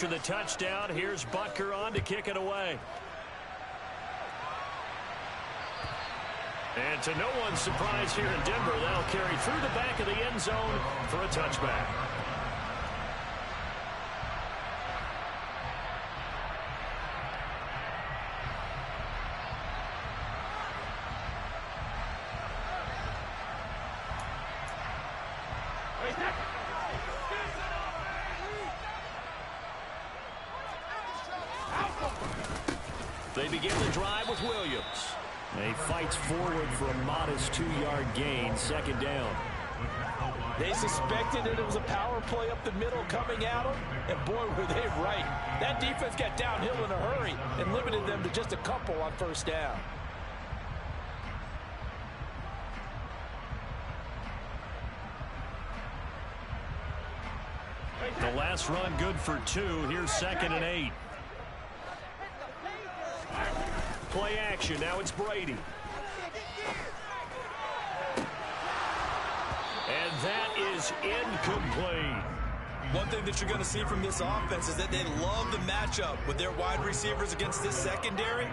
after the touchdown. Here's Butker on to kick it away. And to no one's surprise here in Denver, that'll carry through the back of the end zone for a touchback. They begin the drive with Williams. He fights forward for a modest 2-yard gain, second down. They suspected that it was a power play up the middle coming at them, and boy, were they right. That defense got downhill in a hurry and limited them to just a couple on first down. The last run good for 2. Here's 2nd and 8. Play action. Now it's Brady. And that is incomplete. One thing that you're going to see from this offense is that they love the matchup with their wide receivers against this secondary.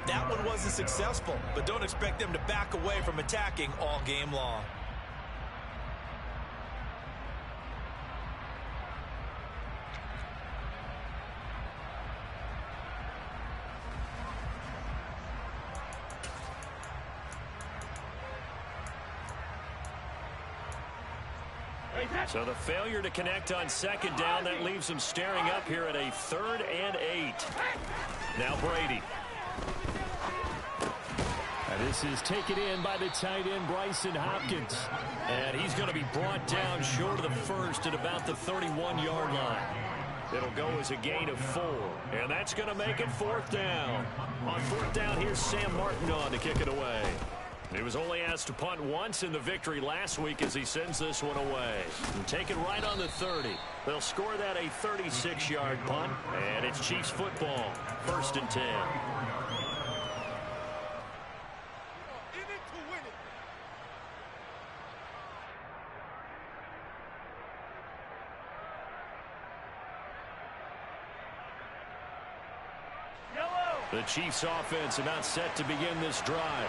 That one wasn't successful, but don't expect them to back away from attacking all game long. So the failure to connect on second down, that leaves them staring up here at a 3rd and 8. Now Brady. And this is taken in by the tight end, Bryson Hopkins. And he's going to be brought down short of the first at about the 31-yard line. It'll go as a gain of 4. And that's going to make it 4th down. On 4th down, here's Sam Martin on to kick it away. He was only asked to punt once in the victory last week as he sends this one away. And take it right on the 30. They'll score that a 36-yard punt, and it's Chiefs football, 1st and 10. The Chiefs offense about set to begin this drive.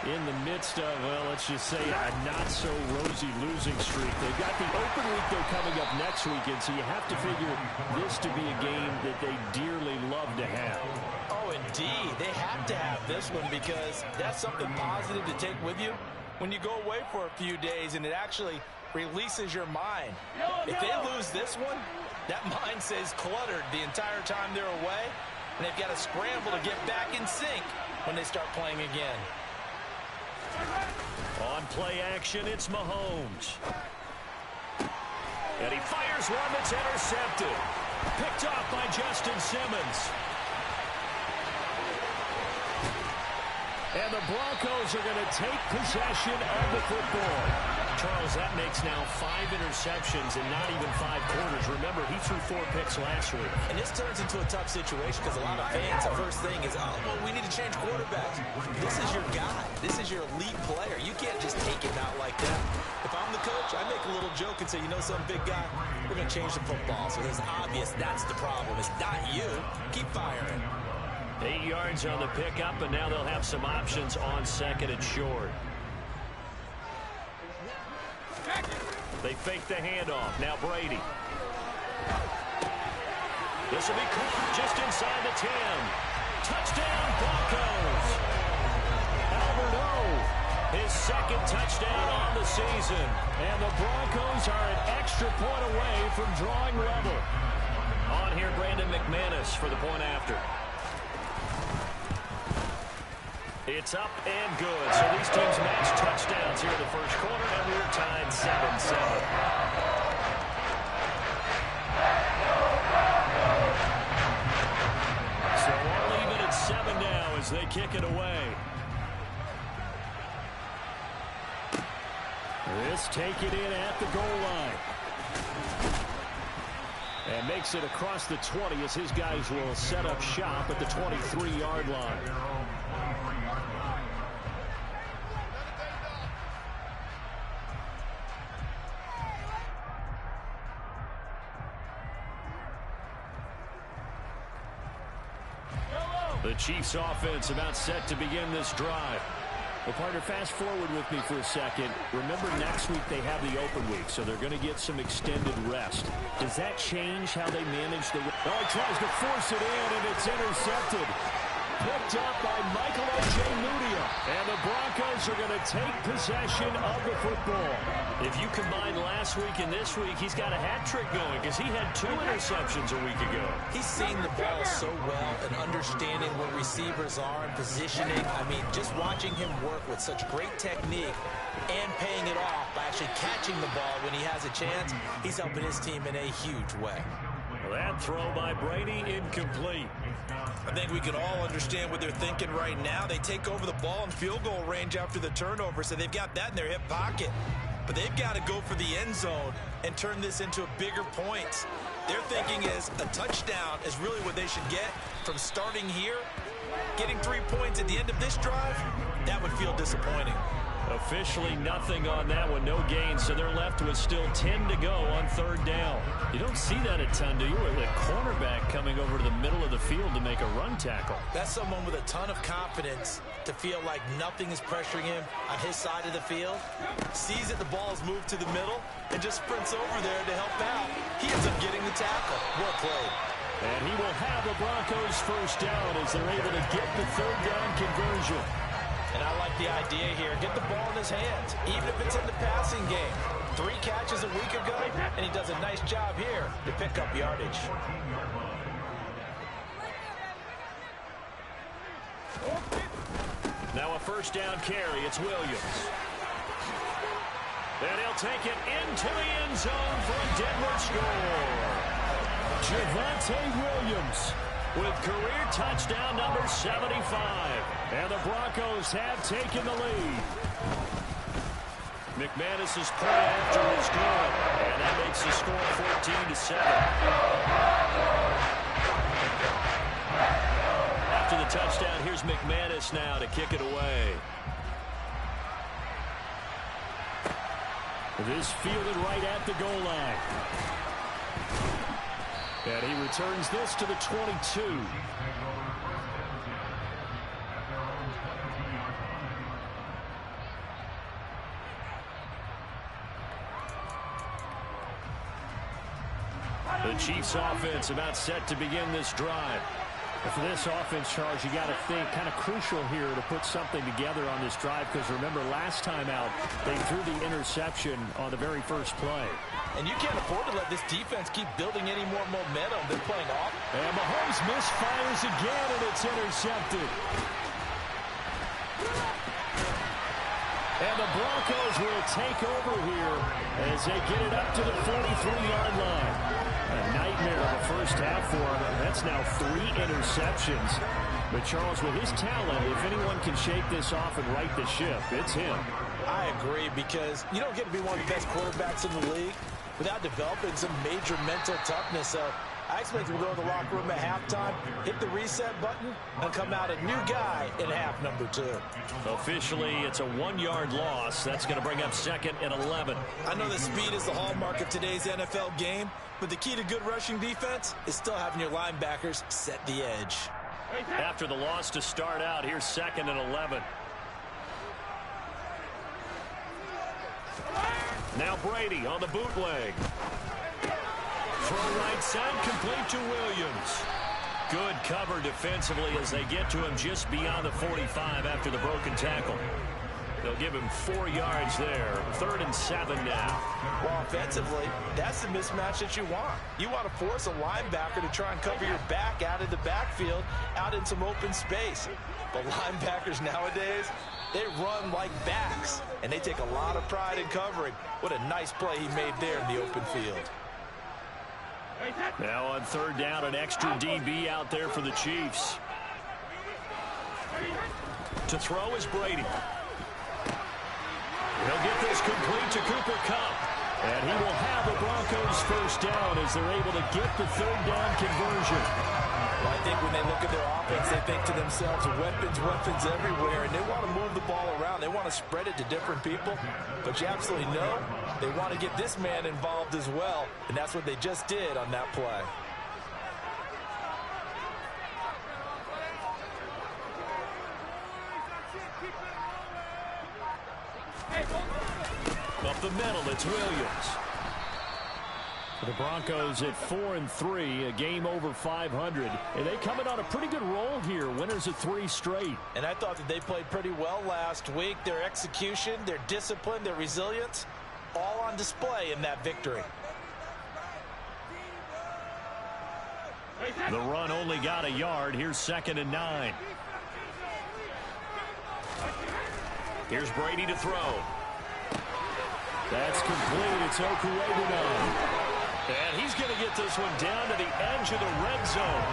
In the midst of, well, let's just say a not-so-rosy losing streak. They've got the open week, though, coming up next weekend, so you have to figure this to be a game that they dearly love to have. Oh, indeed. They have to have this one because that's something positive to take with you when you go away for a few days, and it actually releases your mind. If they lose this one, that mind stays cluttered the entire time they're away, and they've got to scramble to get back in sync when they start playing again. On play action, it's Mahomes. And he fires one that's intercepted. Picked off by Justin Simmons. And the Broncos are going to take possession of the football. Charles, that makes now 5 interceptions in not even 5 quarters. Remember, he threw 4 picks last week. And this turns into a tough situation because a lot of fans, the first thing is, oh, well, we need to change quarterbacks. This is your guy. This is your elite player. You can't just take him out like that. If I'm the coach, I make a little joke and say, you know some big guy, we're going to change the football. So it's obvious that's the problem. It's not you. Keep firing. 8 yards on the pickup, and now they'll have some options on 2nd and short. They fake the handoff. Now Brady. This will be caught just inside the 10. Touchdown, Broncos. Albert O, his 2nd touchdown on the season. And the Broncos are an extra point away from drawing level. On here, Brandon McManus for the point after. It's up and good. So these teams match touchdowns here in the first quarter, and we're tied 7-7. So all even at 7 now as they kick it away. This take it in at the goal line. And makes it across the 20 as his guys will set up shop at the 23-yard line. The Chiefs offense about set to begin this drive. Well, partner, fast forward with me for a second. Remember, next week they have the open week, so they're going to get some extended rest. Does that change how they manage the... Oh, he tries to force it in, and it's intercepted. Picked up by Michael Ojemudia. And the Broncos are going to take possession of the football. If you combine last week and this week, he's got a hat trick going because he had 2 interceptions a week ago. He's seeing the ball so well and understanding where receivers are and positioning. I mean, just watching him work with such great technique and paying it off by actually catching the ball when he has a chance, he's helping his team in a huge way. Well, that throw by Brady incomplete. I think we can all understand what they're thinking right now. They take over the ball in field goal range after the turnover, so they've got that in their hip pocket. But they've got to go for the end zone and turn this into a bigger point. Their thinking is a touchdown is really what they should get from starting here. Getting 3 points at the end of this drive, that would feel disappointing. Officially nothing on that one, no gain, so they're left with still 10 to go on third down. You don't see that a ton, do you? With a cornerback coming over to the middle of the field to make a run tackle. That's someone with a ton of confidence to feel like nothing is pressuring him on his side of the field. Sees that the ball is moved to the middle and just sprints over there to help out. He ends up getting the tackle. Well played. And he will have the Broncos first down as they're able to get the third down conversion. And I like the idea here. Get the ball in his hands, even if it's in the passing game. 3 catches a week ago, and he does a nice job here to pick up yardage. Now a first down carry. It's Williams. And he'll take it into the end zone for a Denver score. Javonte Williams with career touchdown number 75. And the Broncos have taken the lead. McManus's point after is good. And that makes the score 14-7. After the touchdown, here's McManus now to kick it away. This fielded right at the goal line. And he returns this to the 22. The Chiefs offense about set to begin this drive. And for this offense, Charles, you got to think kind of crucial here to put something together on this drive, because remember last time out they threw the interception on the very first play. And you can't afford to let this defense keep building any more momentum. They're playing off. And Mahomes misfires again, and it's intercepted. And the Broncos will take over here as they get it up to the 43-yard line. A nightmare of a first half for him. That's now 3 interceptions. But Charles, with his talent, if anyone can shake this off and right the ship, it's him. I agree, because you don't get to be one of the best quarterbacks in the league without developing some major mental toughness. So I expect him to go in the locker room at halftime, hit the reset button, and come out a new guy in half number 2. Officially, it's a 1-yard loss. That's going to bring up 2nd and 11. I know that speed is the hallmark of today's NFL game, but the key to good rushing defense is still having your linebackers set the edge. After the loss to start out, here's 2nd and 11. Now Brady on the bootleg. Throw right side, complete to Williams. Good cover defensively as they get to him just beyond the 45 after the broken tackle. They'll give him 4 yards there. 3rd and 7 now. Well, offensively, that's the mismatch that you want. You want to force a linebacker to try and cover your back out of the backfield, out in some open space. But linebackers nowadays, they run like backs, and they take a lot of pride in covering. What a nice play he made there in the open field. Now on 3rd down, an extra DB out there for the Chiefs. To throw is Brady. He'll get this complete to Cooper Kupp. And he will have the Broncos first down as they're able to get the 3rd down conversion. Well, I think when they look at their offense, they think to themselves, weapons everywhere, and they want to move the ball around. They want to spread it to different people. But you absolutely know they want to get this man involved as well, and that's what they just did on that play. Up the middle, it's Williams. The Broncos at 4-3, a game over 500. And they come in on a pretty good roll here, winners of 3 straight. And I thought that they played pretty well last week. Their execution, their discipline, their resilience, all on display in that victory. The run only got a yard. Here's 2nd and 9. Here's Brady to throw. That's complete. It's Okuegbunam. And he's going to get this one down to the edge of the red zone.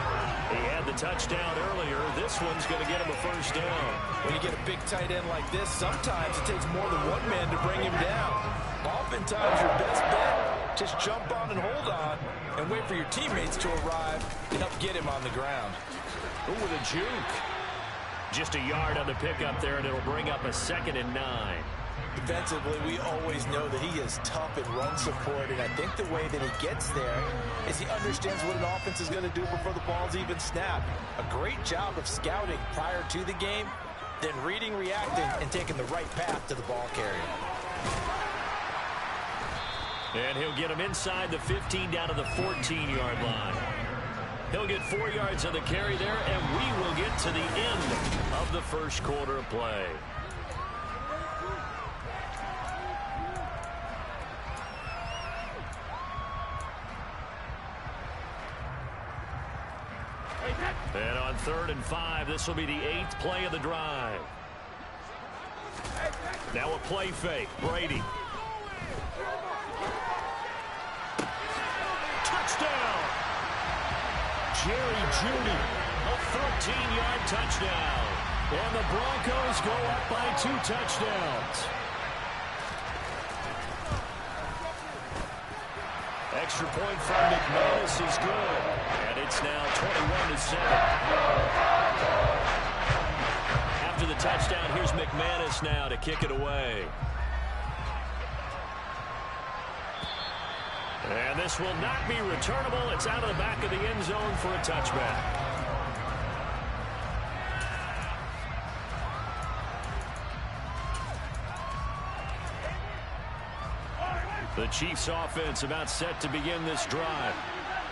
He had the touchdown earlier. This one's going to get him a first down. When you get a big tight end like this, sometimes it takes more than one man to bring him down. Oftentimes, your best bet, just jump on and hold on and wait for your teammates to arrive and help get him on the ground. Ooh, with a juke. Just a yard on the pickup there, and it'll bring up a 2nd and 9. Defensively, we always know that he is tough in run support, and I think the way that he gets there is he understands what an offense is going to do before the ball's even snapped. A great job of scouting prior to the game, then reading, reacting, and taking the right path to the ball carrier. And he'll get him inside the 15 down to the 14-yard line. He'll get 4 yards on the carry there, and we will get to the end of the first quarter of play. And on 3rd and 5, this will be the 8th play of the drive. Now a play fake. Brady. Touchdown! Jerry Jeudy, a 14-yard touchdown. And the Broncos go up by 2 touchdowns. Extra point from McManus is good. And it's now 21-7. After the touchdown, here's McManus now to kick it away. And this will not be returnable. It's out of the back of the end zone for a touchback. The Chiefs offense about set to begin this drive.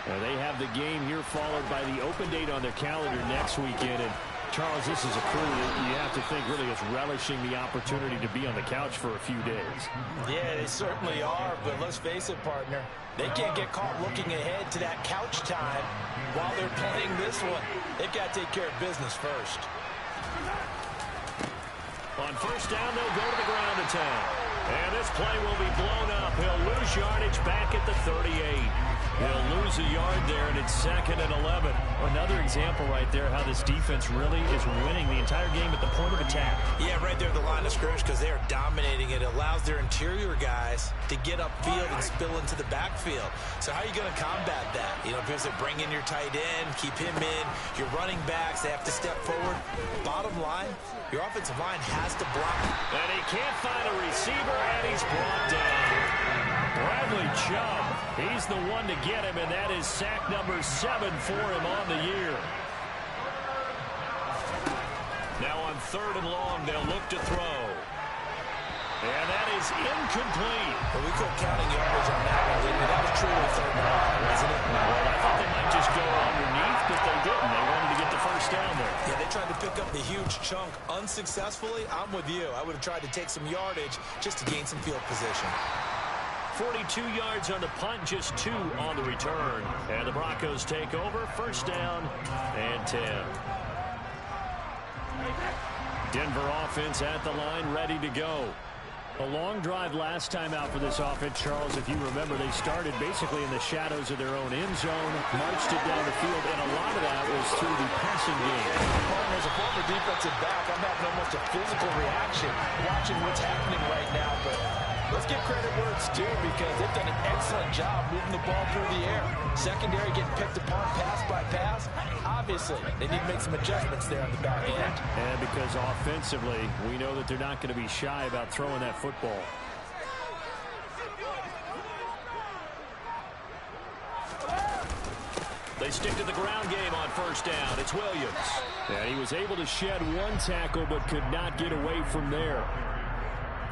And they have the game here followed by the open date on their calendar next weekend. And Charles, this is a crew that you have to think really is relishing the opportunity to be on the couch for a few days. Yeah, they certainly are, but let's face it, partner. They can't get caught looking ahead to that couch time while they're playing this one. They've got to take care of business first. On first down, they'll go to the ground attack. And this play will be blown up. He'll lose yardage back at the 38. He'll lose a yard there, and it's 2nd and 11. Another example right there how this defense really is winning the entire game at the point of attack. Yeah, right there at the line of scrimmage because they are dominating it. It allows their interior guys to get upfield and spill into the backfield. So how are you going to combat that? You know, because they bring in your tight end, keep him in. Your running backs, they have to step forward. Bottom line, your offensive line has to block. And he can't find a receiver, and he's brought down. Bradley Chubb, he's the one to get him, and that is sack number 7 for him on the year. Now on 3rd and long, they'll look to throw. And that is incomplete. Well, we quit counting yards on that one, didn't we? That was truly 3rd and long, wasn't it? Well, I thought they might just go underneath, but they didn't. They wanted to get the first down there. Yeah, they tried to pick up the huge chunk unsuccessfully. I'm with you. I would have tried to take some yardage just to gain some field position. 42 yards on the punt, just 2 on the return. And the Broncos take over. First down and 10. Denver offense at the line, ready to go. A long drive last time out for this offense, Charles. If you remember, they started basically in the shadows of their own end zone, marched it down the field, and a lot of that was through the passing game. As a former defensive back, I'm having almost a physical reaction watching what's happening right now, but let's give credit where it's due because they've done an excellent job moving the ball through the air. Secondary getting picked apart pass by pass. Obviously, they need to make some adjustments there on the back end. And because offensively, we know that they're not going to be shy about throwing that football. They stick to the ground ground game on first down. It's Williams. And he was able to shed one tackle but could not get away from there.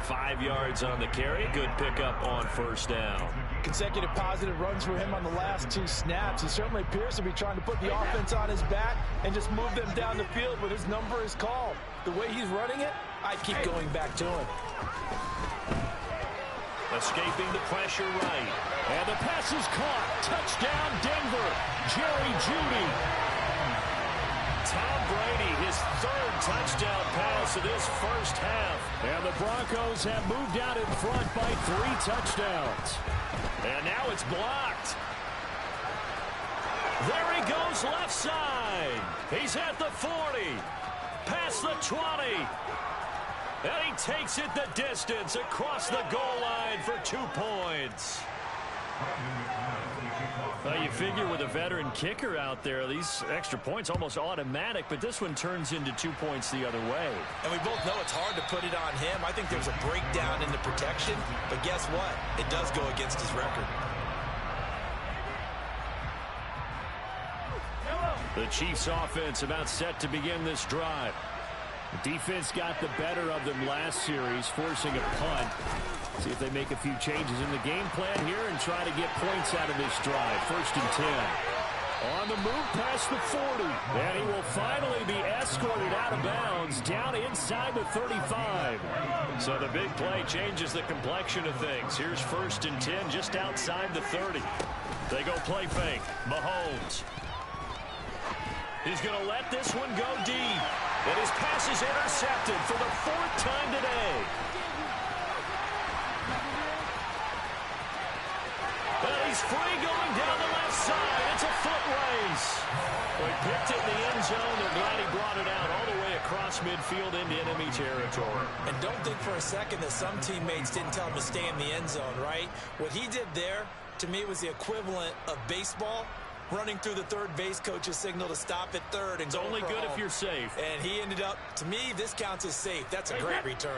5 yards on the carry. Good pickup on first down. Consecutive positive runs for him on the last 2 snaps. He certainly appears to be trying to put the offense on his back and just move them down the field when his number is called. The way he's running it, I'd keep going back to him. Escaping the pressure right. And the pass is caught. Touchdown, Denver. Jerry Jeudy. Tom Brady, his 3rd touchdown pass of this first half. And the Broncos have moved out in front by 3 touchdowns. And now it's blocked. There he goes left side. He's at the 40. Past the 20. And he takes it the distance across the goal line for 2 points. Well, you figure with a veteran kicker out there, these extra points almost automatic, but this one turns into 2 points the other way. And we both know it's hard to put it on him. I think there's a breakdown in the protection, but guess what? It does go against his record. The Chiefs offense about set to begin this drive. The defense got the better of them last series, forcing a punt. See if they make a few changes in the game plan here and try to get points out of this drive. 1st and 10. On the move past the 40. And he will finally be escorted out of bounds down inside the 35. So the big play changes the complexion of things. Here's 1st and 10 just outside the 30. They go play fake. Mahomes. He's going to let this one go deep. And his pass is intercepted for the 4th time today. And he's free going down the left side. It's a foot race. He picked it in the end zone. They're glad he brought it out all the way across midfield into enemy territory. And don't think for a second that some teammates didn't tell him to stay in the end zone, right? What he did there, to me, was the equivalent of baseball. Running through the third base coach's signal to stop at third. And it's only good if you're safe. And he ended up, to me, this counts as safe. That's a great return.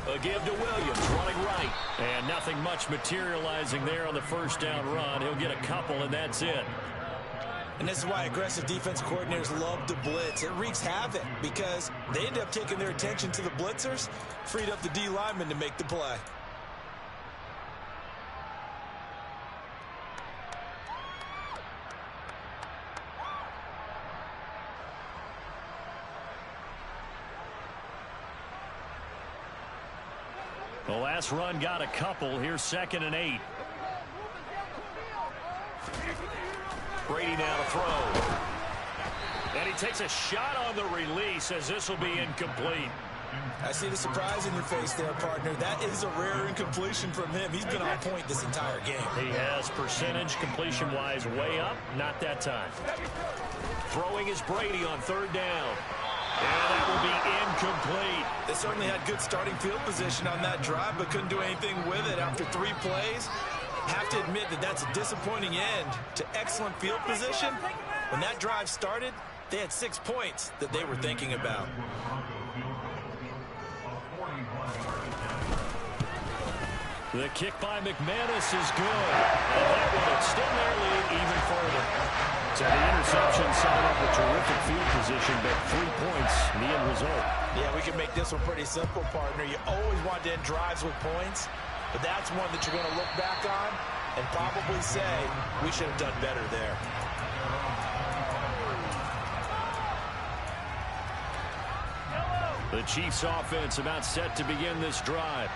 A give to Williams, running right. And nothing much materializing there on the first down run. He'll get a couple, and that's it. And this is why aggressive defense coordinators love to blitz. It wreaks havoc because they end up taking their attention to the blitzers, freed up the D lineman to make the play. The last run got a couple. Here's 2nd and 8. Brady now to throw. And he takes a shot on the release as this will be incomplete. I see the surprise in your face there, partner. That is a rare incompletion from him. He's been on point this entire game. He has percentage completion-wise way up. Not that time. Throwing is Brady on 3rd down. And that will be incomplete. They certainly had good starting field position on that drive, but couldn't do anything with it after 3 plays. Have to admit that that's a disappointing end to excellent field position. When that drive started, they had 6 points that they were thinking about. The kick by McManus is good. And that will extend their lead even further. So the interception set up a terrific field position, but 3 points in the end result. Yeah, we can make this one pretty simple, partner. You always want to end drives with points, but that's one that you're going to look back on and probably say, we should have done better there. The Chiefs offense about set to begin this drive.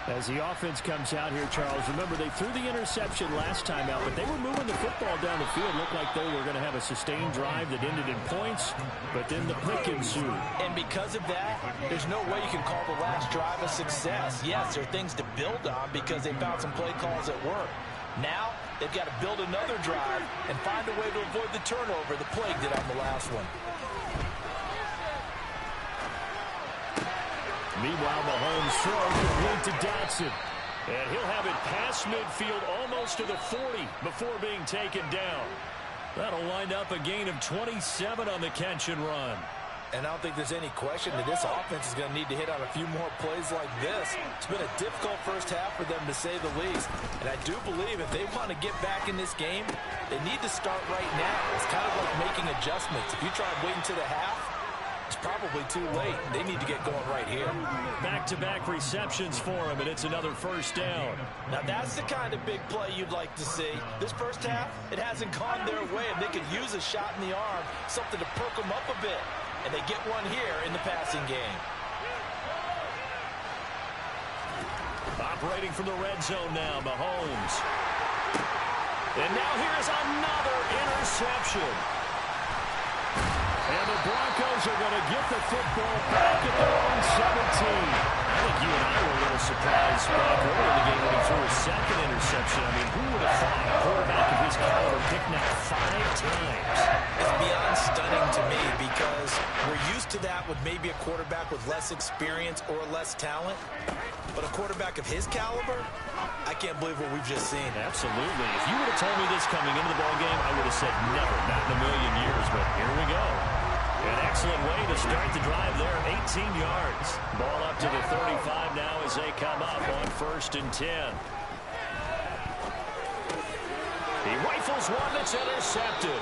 As the offense comes out here, Charles, remember they threw the interception last time out, but they were moving the football down the field. Looked like they were going to have a sustained drive that ended in points, but then the pick ensued. And because of that, there's no way you can call the last drive a success. Yes, there are things to build on because they found some play calls at work. Now, they've got to build another drive and find a way to avoid the turnover the plague did on the last one. Meanwhile, Mahomes throws complete to Dotson. And he'll have it past midfield almost to the 40 before being taken down. That'll wind up a gain of 27 on the catch and run. And I don't think there's any question that this offense is going to need to hit on a few more plays like this. It's been a difficult first half for them, to say the least. And I do believe if they want to get back in this game, they need to start right now. It's kind of like making adjustments. If you try waiting to the half, it's probably too late. They need to get going right here. Back-to-back receptions for him, and it's another first down. Now, that's the kind of big play you'd like to see. This first half, it hasn't gone their way, and they could use a shot in the arm, something to perk them up a bit. And they get one here in the passing game. Operating from the red zone now, Mahomes. And now here's another interception. And the Broncos are going to get the football back at their own 17. I think you and I were a little surprised back early in the game when he threw his second interception. I mean, who would have thought a quarterback of his caliber picked that 5 times? It's beyond stunning to me because we're used to that with maybe a quarterback with less experience or less talent. But a quarterback of his caliber, I can't believe what we've just seen. Absolutely. If you would have told me this coming into the ballgame, I would have said never, not in a million years. But here we go. An excellent way to start the drive there, 18 yards. Ball up to the 35 now as they come up on 1st and 10. He rifles one that's intercepted.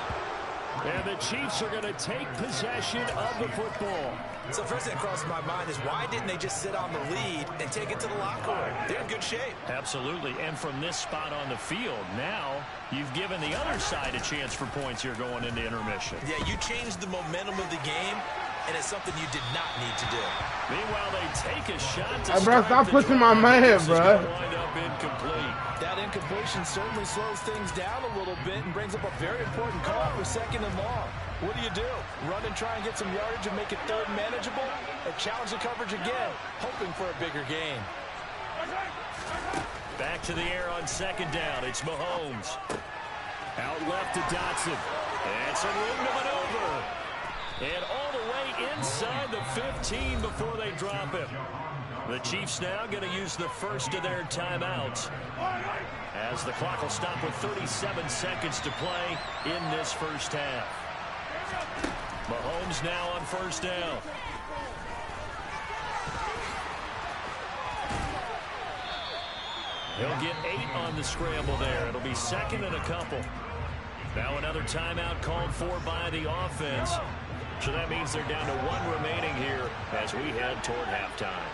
And the Chiefs are going to take possession of the football. So first thing that crosses my mind is why didn't they just sit on the lead and take it to the locker room? They're in good shape. Absolutely. And from this spot on the field, now you've given the other side a chance for points here going into intermission. Yeah, you changed the momentum of the game, and it's something you did not need to do. Meanwhile, they take a shot to bro, stop pushing my man, bro. Wind up incomplete. That incompletion certainly slows things down a little bit and brings up a very important call for 2nd and long. What do? Run and try and get some yardage and make it 3rd manageable? Or challenge the coverage again, hoping for a bigger gain? Back to the air on 2nd down. It's Mahomes. Out left to Dotson. And some room to maneuver. And all the way inside the 15 before they drop him. The Chiefs now going to use the first of their timeouts as the clock will stop with 37 seconds to play in this first half. Mahomes now on 1st down. He'll get 8 on the scramble there. It'll be 2nd and a couple. Now another timeout called for by the offense. So that means they're down to 1 remaining here as we head toward halftime.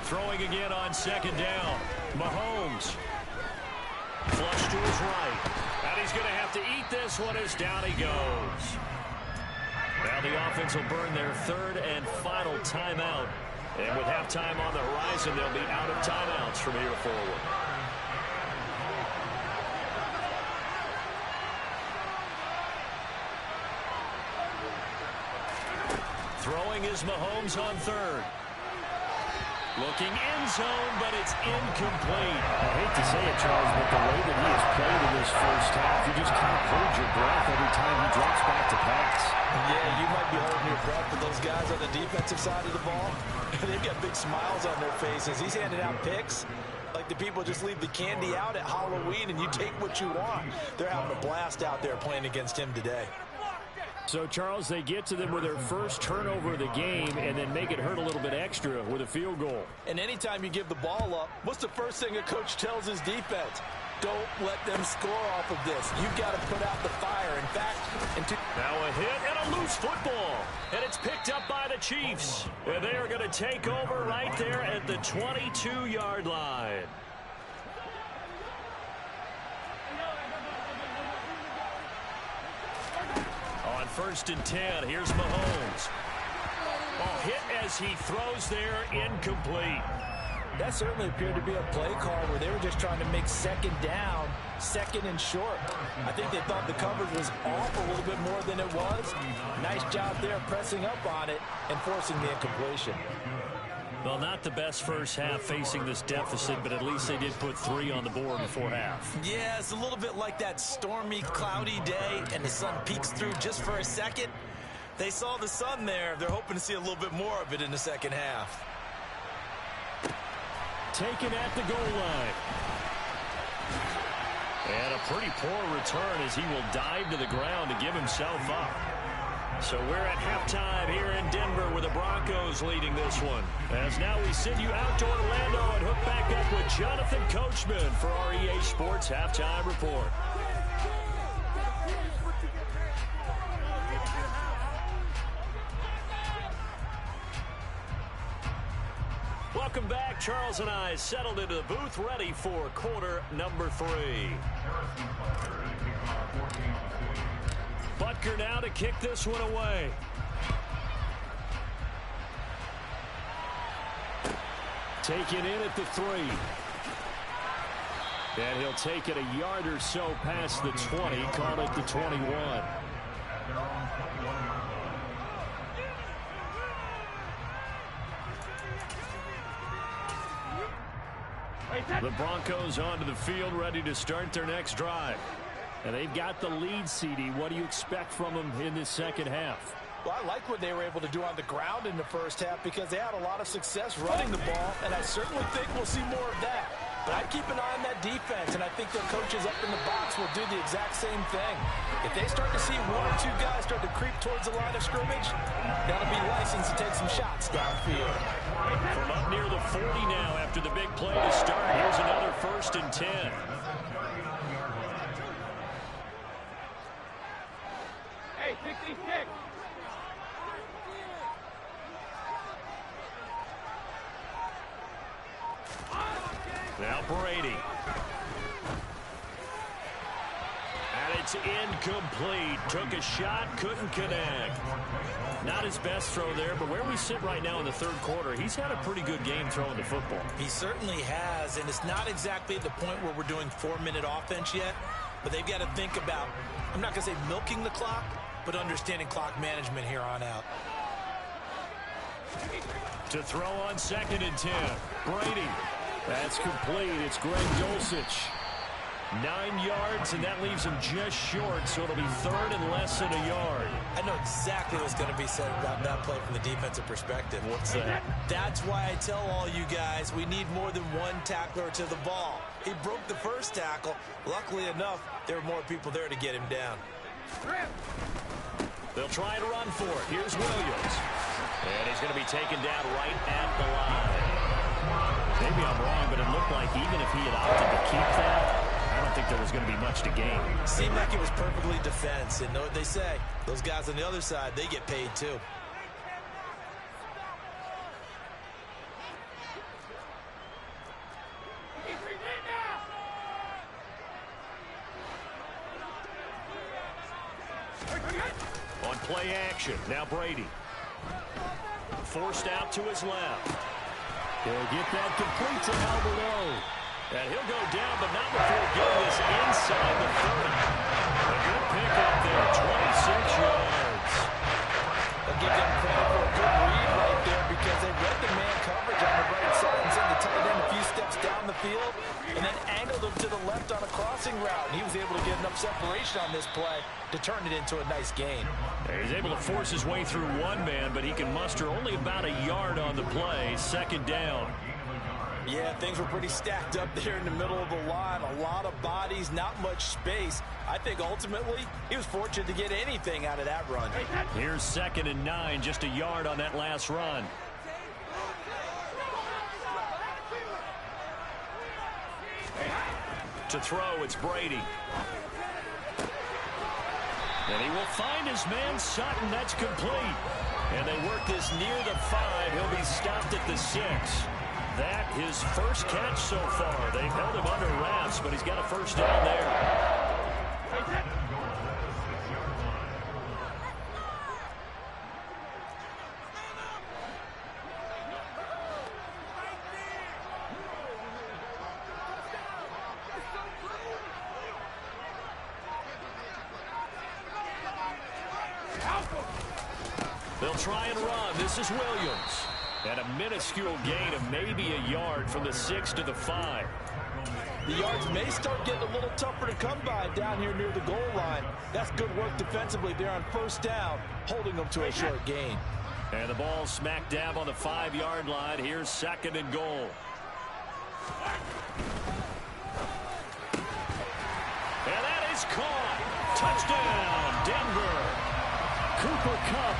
Throwing again on 2nd down. Mahomes. Flush to his right. And he's going to have to eat this one as down he goes. Now the offense will burn their 3rd and final timeout. And with halftime on the horizon, they'll be out of timeouts from here forward. Throwing is Mahomes on 3rd. Looking end zone, but it's incomplete. I hate to say it, Charles, but the way that he has played in this first half, you just can't hold your breath every time he drops back to pass. Yeah, you might be holding your breath, but those guys on the defensive side of the ball, they've got big smiles on their faces. He's handing out picks like the people just leave the candy out at Halloween and you take what you want. They're having a blast out there playing against him today. So, Charles, they get to them with their first turnover of the game and then make it hurt a little bit extra with a field goal. And anytime you give the ball up, what's the first thing a coach tells his defense? Don't let them score off of this. You've got to put out the fire. In fact, now a hit and a loose football. And it's picked up by the Chiefs. And they are going to take over right there at the 22-yard line. On 1st and 10, here's Mahomes. Oh, hit as he throws there, incomplete. That certainly appeared to be a play call where they were just trying to make 2nd down, 2nd and short. I think they thought the coverage was off a little bit more than it was. Nice job there pressing up on it and forcing the incompletion. Well, not the best first half facing this deficit, but at least they did put 3 on the board before half. Yeah, it's a little bit like that stormy, cloudy day, and the sun peeks through just for a second. They saw the sun there. They're hoping to see a little bit more of it in the second half. Taken at the goal line. And a pretty poor return as he will dive to the ground to give himself up. So we're at halftime here in Denver with the Broncos leading this one. As now we send you out to Orlando and hook back up with Jonathan Coachman for our EA Sports Halftime Report. Welcome back. Charles and I settled into the booth ready for quarter number 3. Butker now to kick this one away. Taken in at the 3. And he'll take it a yard or so past the 20, call it the 21. The Broncos onto the field, ready to start their next drive. And they've got the lead, CD. What do you expect from them in this second half? Well, I like what they were able to do on the ground in the first half because they had a lot of success running the ball, and I certainly think we'll see more of that. But I'd keep an eye on that defense, and I think their coaches up in the box will do the exact same thing. If they start to see 1 or 2 guys start to creep towards the line of scrimmage, that'll be licensed to take some shots downfield. From up near the 40 now after the big play to start, here's another 1st and 10. Hey, 66. Now Brady. And it's incomplete. Took a shot, couldn't connect. Not his best throw there, but where we sit right now in the third quarter, he's had a pretty good game throwing the football. He certainly has, and it's not exactly at the point where we're doing 4-minute offense yet, but they've got to think about, I'm not going to say milking the clock, but understanding clock management here on out. To throw on 2nd and 10. Brady. That's complete. It's Greg Dulcich. 9 yards, and that leaves him just short, so it'll be 3rd and less than a yard. I know exactly what's going to be said about that play from the defensive perspective. What's that? That's why I tell all you guys we need more than 1 tackler to the ball. He broke the first tackle. Luckily enough, there were more people there to get him down. They'll try to run for it. Here's Williams. And he's going to be taken down right at the line. Maybe I'm wrong, but it looked like even if he had opted to keep that, I don't think there was going to be much to gain. Seemed like it was perfectly defense, and know what they say. Those guys on the other side, they get paid too. On play action, now Brady. Forced out to his left. He'll get that complete to Alberto. And he'll go down, but not before getting this inside the 30. A good pickup there, 26 yards. I'll give them credit for a good read right there because they read the man coverage on the right side and sent the tight end a few steps down the field and then angled him to the left on a crossing route. And he was able to get enough separation on this play to turn it into a nice gain. He's able to force his way through one man, but he can muster only about a yard on the play. 2nd down. Yeah, things were pretty stacked up there in the middle of the line. A lot of bodies, not much space. I think ultimately he was fortunate to get anything out of that run. Here's 2nd and 9, just a yard on that last run. To throw, it's Brady. And he will find his man Sutton. That's complete. And they work this near the 5. He'll be stopped at the 6. That his first catch so far. They've held him under wraps, but he's got a 1st down there. They'll try and run. This is Williams. And a minuscule gain of maybe a yard from the 6 to the 5. The yards may start getting a little tougher to come by down here near the goal line. That's good work defensively there on 1st down, holding them to a short gain. And the ball smack dab on the 5-yard line. Here's 2nd and goal. And that is caught. Touchdown, Denver. Cooper Kupp,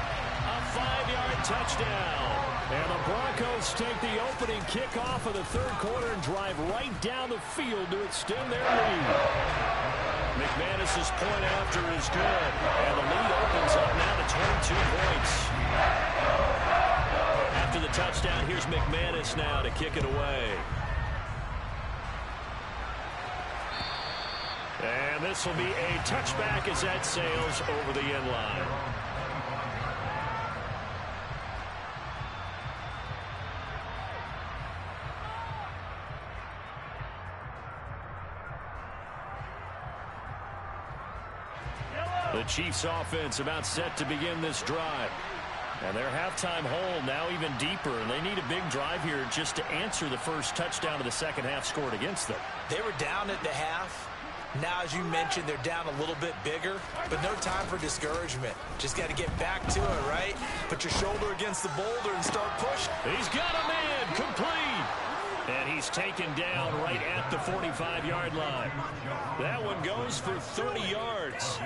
a 5-yard touchdown. And the Broncos take the opening kickoff of the third quarter and drive right down the field to extend their lead. McManus's point after is good, and the lead opens up now to 22 points. After the touchdown, here's McManus now to kick it away. And this will be a touchback as that sails over the end line. The Chiefs offense about set to begin this drive. And their halftime hole now even deeper, and they need a big drive here just to answer the first touchdown of the second half scored against them. They were down at the half. Now, as you mentioned, they're down a little bit bigger, but no time for discouragement. Just got to get back to it, right? Put your shoulder against the boulder and start pushing. He's got a man complete. And he's taken down right at the 45-yard line. That one goes for 30 yards.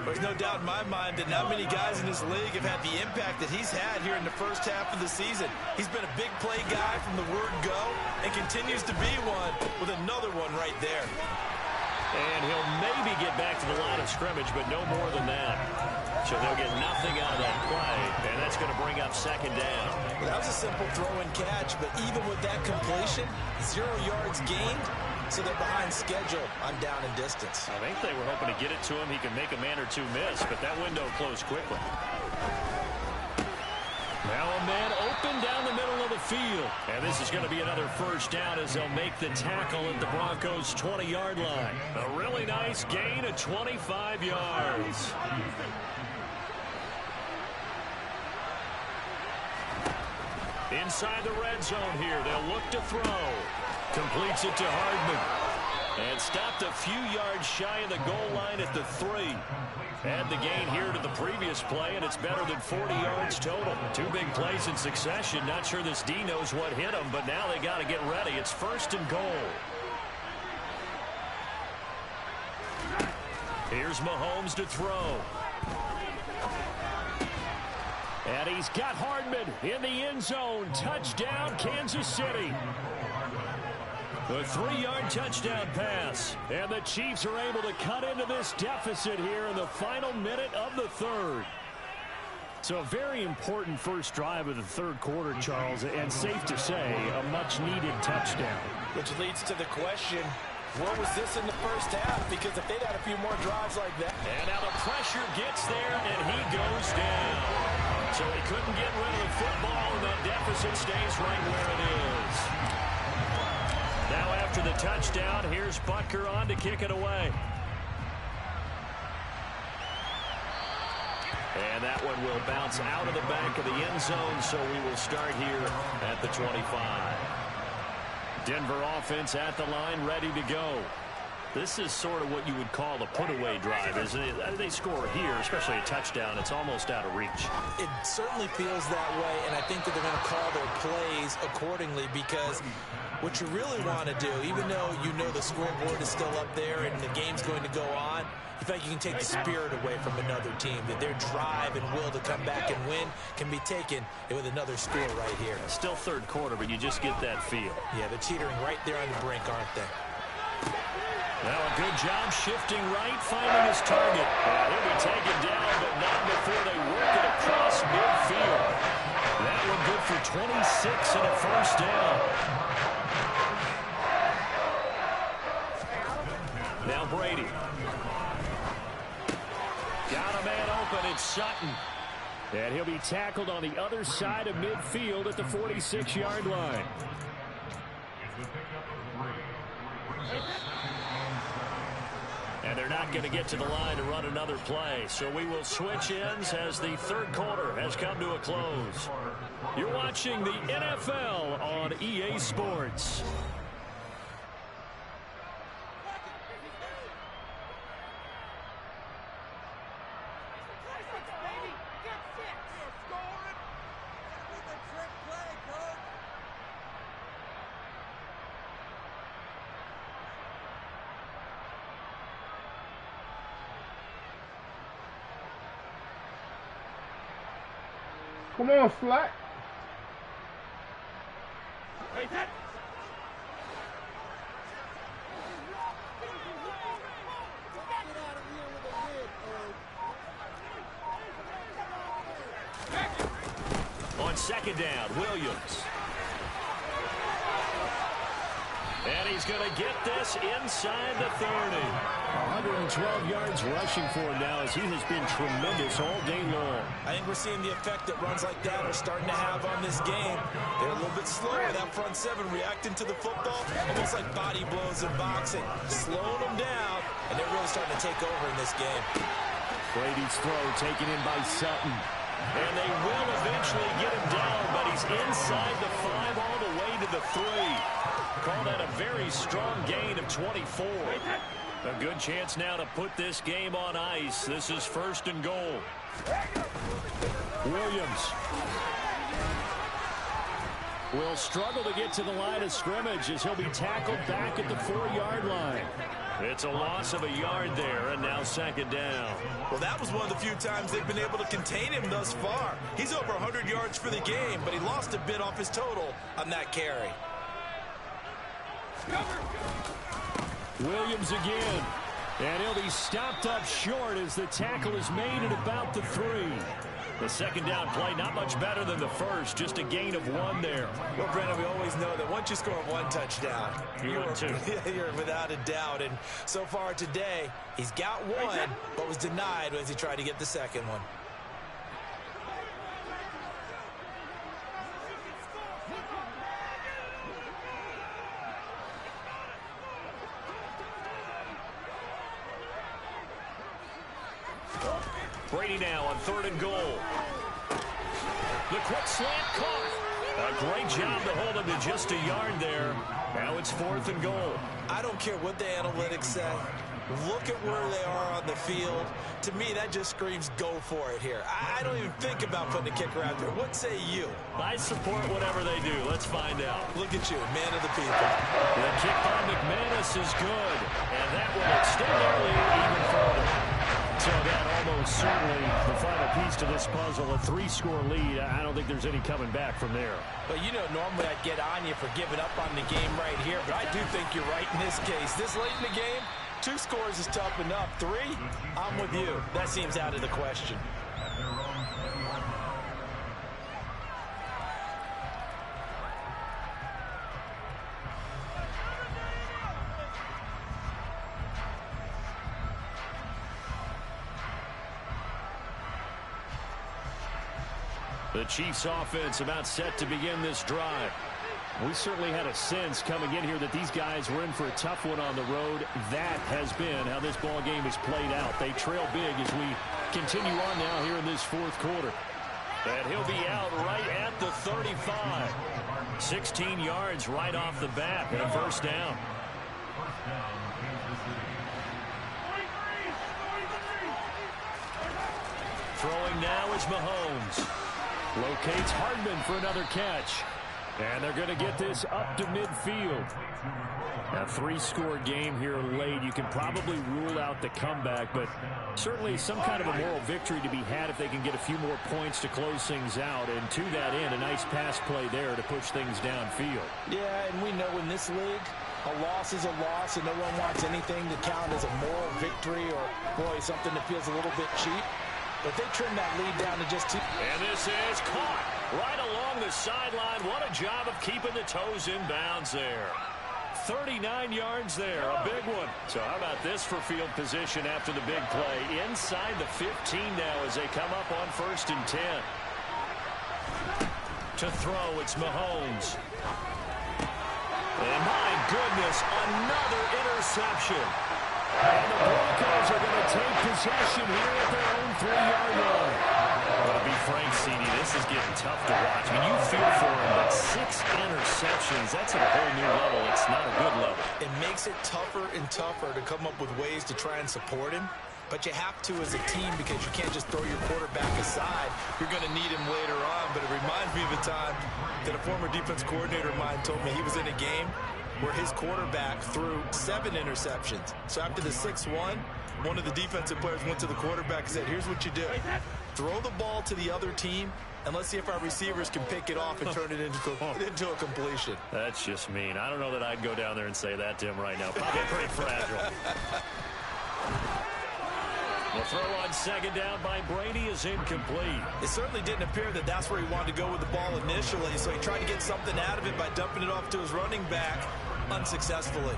There's no doubt in my mind that not many guys in this league have had the impact that he's had here in the first half of the season. He's been a big play guy from the word go and continues to be one with another one right there. And he'll maybe get back to the line of scrimmage, but no more than that. So they'll get nothing out of that play, and that's going to bring up second down. Well, that was a simple throw and catch, but even with that completion, 0 yards gained, so they're behind schedule on down and distance. I think they were hoping to get it to him. He can make a man or two miss, but that window closed quickly. Now a man open down the middle of the field. And this is going to be another first down as they'll make the tackle at the Broncos' 20-yard line. A really nice gain of 25 yards. Inside the red zone here. They'll look to throw. Completes it to Hardman. And stopped a few yards shy of the goal line at the 3. Add the gain here to the previous play, and it's better than 40 yards total. 2 big plays in succession. Not sure this D knows what hit him, but now they got to get ready. It's first and goal. Here's Mahomes to throw. And he's got Hardman in the end zone. Touchdown, Kansas City. A 3-yard touchdown pass. And the Chiefs are able to cut into this deficit here in the final minute of the third. So a very important first drive of the third quarter, Charles, and safe to say, a much-needed touchdown. Which leads to the question, what was this in the first half? Because if they'd had a few more drives like that. And now the pressure gets there, and he goes down. So he couldn't get rid of the football, and that deficit stays right where it is. Now after the touchdown, here's Butker on to kick it away. And that one will bounce out of the back of the end zone, so we will start here at the 25. Denver offense at the line, ready to go. This is sort of what you would call a put-away drive, isn't it? They score here, especially a touchdown. It's almost out of reach. It certainly feels that way, and I think that they're going to call their plays accordingly because what you really want to do, even though you know the scoreboard is still up there and the game's going to go on, you feel like you can take the spirit away from another team, that their drive and will to come back and win can be taken with another score right here. Still third quarter, but you just get that feel. Yeah, they're teetering right there on the brink, aren't they? Now a good job shifting right, finding his target. And he'll be taken down, but not before they work it across midfield. That one good for 26 and a first down. Now Brady. Got a man open, it's Sutton. And he'll be tackled on the other side of midfield at the 46-yard line. And they're not going to get to the line to run another play. So we will switch ends as the third quarter has come to a close. You're watching the NFL on EA Sports. Come on, Slack. On second down, Williams. And he's going to get this inside the 30. 112 yards rushing for him now as he has been tremendous all day long. I think we're seeing the effect that runs like that are starting to have on this game. They're a little bit slower, that front seven reacting to the football, almost like body blows in boxing, slowing them down, and they're really starting to take over in this game. Brady's throw taken in by Sutton. And they will eventually get him down, but he's inside the 5 all the way to the 3. Call that a very strong gain of 24. A good chance now to put this game on ice. This is 1st and goal. Williams will struggle to get to the line of scrimmage as he'll be tackled back at the 4-yard line. It's a loss of a yard there, and now 2nd down. Well, that was one of the few times they've been able to contain him thus far. He's over 100 yards for the game, but he lost a bit off his total on that carry. Williams again. And he'll be stopped up short as the tackle is made at about the 3. The 2nd down play, not much better than the first, just a gain of 1 there. Well, Brandon, we always know that once you score 1 touchdown, you're without a doubt. And so far today, he's got 1, but was denied as he tried to get the 2nd one. Brady now on 3rd and goal. The quick slant caught. A great job to hold him to just a yard there. Now it's 4th and goal. I don't care what the analytics say. Look at where they are on the field. To me, that just screams go for it here. I don't even think about putting a kicker out there. What say you? I support whatever they do. Let's find out. Look at you, man of the people. The kick by McManus is good. And that will extend their lead even further. So that almost certainly the final piece to this puzzle, a 3-score lead. I don't think there's any coming back from there. But, you know, normally I'd get on you for giving up on the game right here, but I do think you're right in this case. This late in the game, 2 scores is tough enough. 3, I'm with you. That seems out of the question. The Chiefs offense about set to begin this drive. We certainly had a sense coming in here that these guys were in for a tough one on the road. That has been how this ball game is played out. They trail big as we continue on now here in this 4th quarter. And he'll be out right at the 35. 16 yards right off the bat and a 1st down. Throwing now is Mahomes. Locates Hardman for another catch. And they're going to get this up to midfield. A 3-score game here late. You can probably rule out the comeback, but certainly some kind of a moral victory to be had if they can get a few more points to close things out. And to that end, a nice pass play there to push things downfield. Yeah, and we know in this league, a loss is a loss, and no one wants anything to count as a moral victory or, boy, something that feels a little bit cheap. But they trimmed that lead down to just 2. And this is caught right along the sideline. What a job of keeping the toes in bounds there. 39 yards there, a big one. So how about this for field position after the big play? Inside the 15 now as they come up on 1st and 10. To throw, it's Mahomes. And my goodness, another interception. And the Broncos are going to take possession here at their own 3-yard line. Well, to be frank, CD, this is getting tough to watch. I mean, you feel for him, but 6 interceptions, that's at a whole new level. It's not a good level. It makes it tougher and tougher to come up with ways to try and support him. But you have to as a team because you can't just throw your quarterback aside. You're going to need him later on. But it reminds me of a time that a former defense coordinator of mine told me he was in a game where his quarterback threw 7 interceptions. So after the 6-1, one of the defensive players went to the quarterback and said, here's what you do. Throw the ball to the other team And let's see if our receivers can pick it off and turn it into a completion. That's just mean. I don't know that I'd go down there and say that to him right now. Probably pretty fragile. The throw on second down by Brady is incomplete. It certainly didn't appear that that's where he wanted to go with the ball initially, so he tried to get something out of it by dumping it off to his running back unsuccessfully.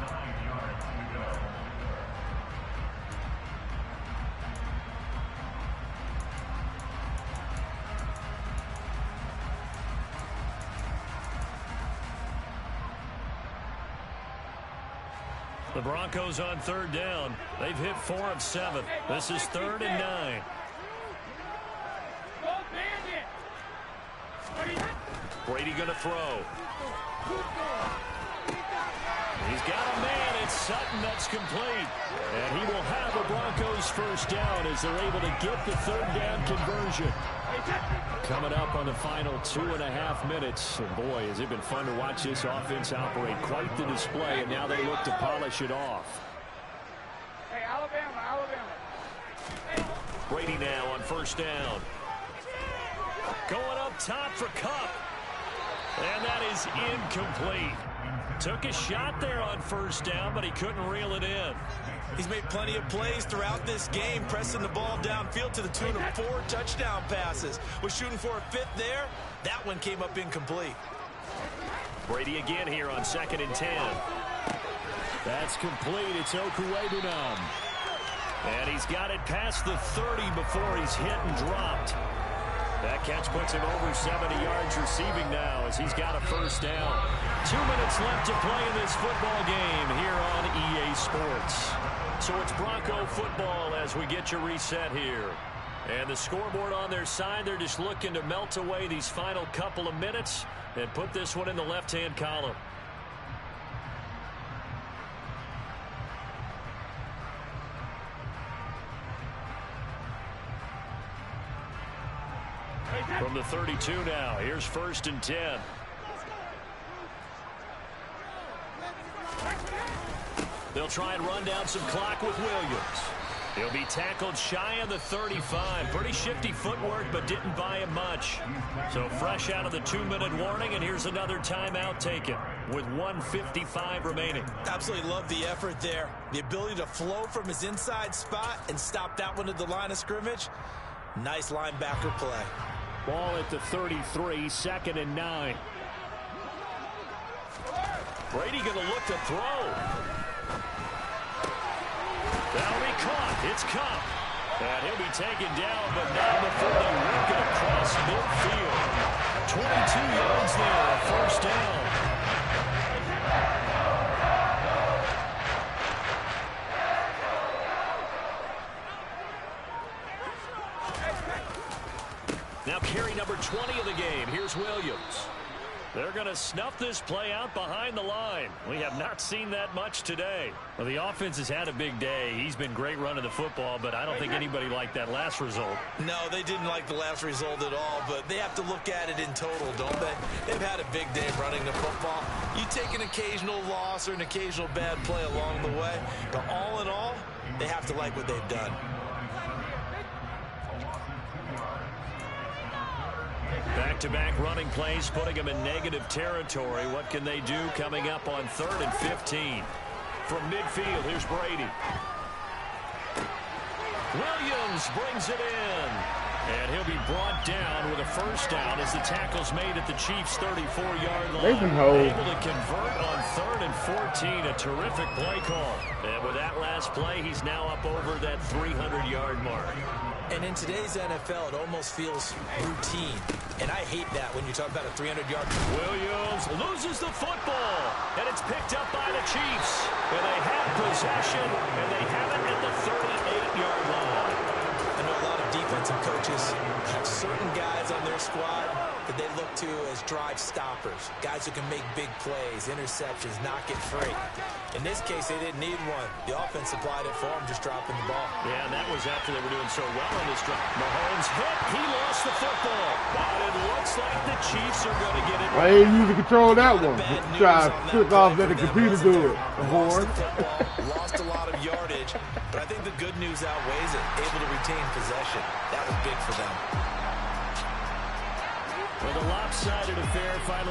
The Broncos on third down. They've hit 4 of 7. This is 3rd and 9. Brady going to throw. He's got a man. It's Sutton. That's complete. And he will have a Broncos first down as they're able to get the third down conversion. Coming up on the final 2.5 minutes. And boy, has it been fun to watch this offense operate. Quite the display, and now they look to polish it off. Hey, Alabama. Brady now on first down. Going up top for Cup. And that is incomplete. Took a shot there on first down, but he couldn't reel it in. He's made plenty of plays throughout this game, pressing the ball downfield to the tune of 4 touchdown passes. Was shooting for a 5th there. That one came up incomplete. Brady again here on 2nd and 10. That's complete. It's Okuwebunam. And he's got it past the 30 before he's hit and dropped. That catch puts him over 70 yards receiving now as he's got a first down. 2 minutes left to play in this football game here on EA Sports. So it's Bronco football as we get your reset here. And the scoreboard on their side, they're just looking to melt away these final couple of minutes and put this one in the left-hand column. From the 32 now, here's 1st and 10. They'll try and run down some clock with Williams. He'll be tackled shy of the 35. Pretty shifty footwork, but didn't buy him much. So fresh out of the 2-minute warning, and here's another timeout taken with 1:55 remaining. Absolutely love the effort there. The ability to flow from his inside spot and stop that one at the line of scrimmage. Nice linebacker play. Ball at the 33, 2nd and 9. Brady going to look to throw. That'll be caught. It's Cup. And he'll be taken down, but not before they work it across midfield. 22 yards there, a first down. Now carry number 20 of the game. Here's Williams. They're going to snuff this play out behind the line. We have not seen that much today. Well, the offense has had a big day. He's been great running the football, but I don't think anybody liked that last result. No, they didn't like the last result at all, but they have to look at it in total, don't they? They've had a big day running the football. You take an occasional loss or an occasional bad play along the way, but all in all, they have to like what they've done. Back-to-back running plays, putting them in negative territory. What can they do coming up on 3rd and 15? From midfield, here's Brady. Williams brings it in. And he'll be brought down with a first down as the tackle's made at the Chiefs' 34-yard line. Able to convert on 3rd and 14. A terrific play call. And with that last play, he's now up over that 300-yard mark. And in today's NFL, it almost feels routine. And I hate that when you talk about a 300-yard. Williams loses the football, and it's picked up by the Chiefs. And they have possession, and they have it at the 38-yard line. I know a lot of defensive coaches have certain guys on their squad that they look to as drive stoppers, guys who can make big plays, interceptions, knock it free. In this case, they didn't need one. The offense supplied it for them, just dropping the ball. Yeah, and that was after they were doing so well on this drive. Mahomes hit. He lost the football. But it looks like the Chiefs are going to get it. Why ain't you to control that one? Try to flick off, let the computer do it. Lost a lot of yardage, but I think the good news outweighs it. Able to retain possession. That was big for them. Well, the lopsided affair finally